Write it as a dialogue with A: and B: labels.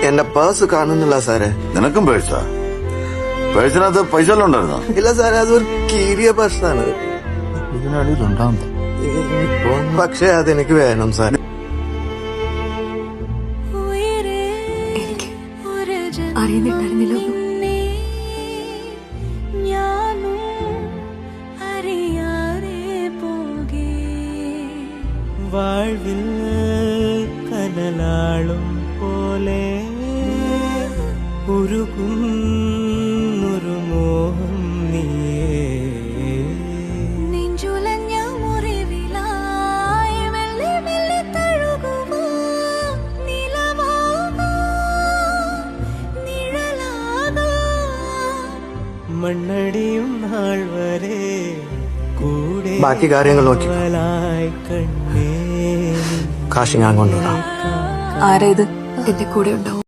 A: എന്റെ പേഴ്സ് കാണുന്നില്ല സാറേ.
B: നിനക്കും പേഴ്സാ? പേഴ്സിനകത്ത് പൈസ എല്ലാം ഉണ്ടായിരുന്നോ?
A: ഇല്ല സാറേ, അതൊരു കീറിയ പേഴ്സാണ്.
B: ഇതിനടിയിലുണ്ടാകുന്നു.
A: പക്ഷെ അതെനിക്ക് വേണം സാർ.
C: എനിക്ക് അറിയുന്നുണ്ടായിരുന്നില്ല.
D: വാഴ്വിൽ കനലാളും പോലെ ഉരുകുന്നൊരു മോഹം നീയേ.
C: നെഞ്ചുലഞ്ഞ മുറിവിലായി വെള്ളി വെള്ളി തഴുകുവാ നിലവാകാ നിഴലാകാ.
D: മണ്ണടിയും നാൾ വരെ കൂടെ
A: ബാക്കി കാര്യങ്ങൾ നോക്കി.
D: കണ്ണേ
A: കാശ് ഞാൻ കൊണ്ടുവരാം.
C: ആരാ ഇത്? എന്റെ കൂടെ ഉണ്ടാവും.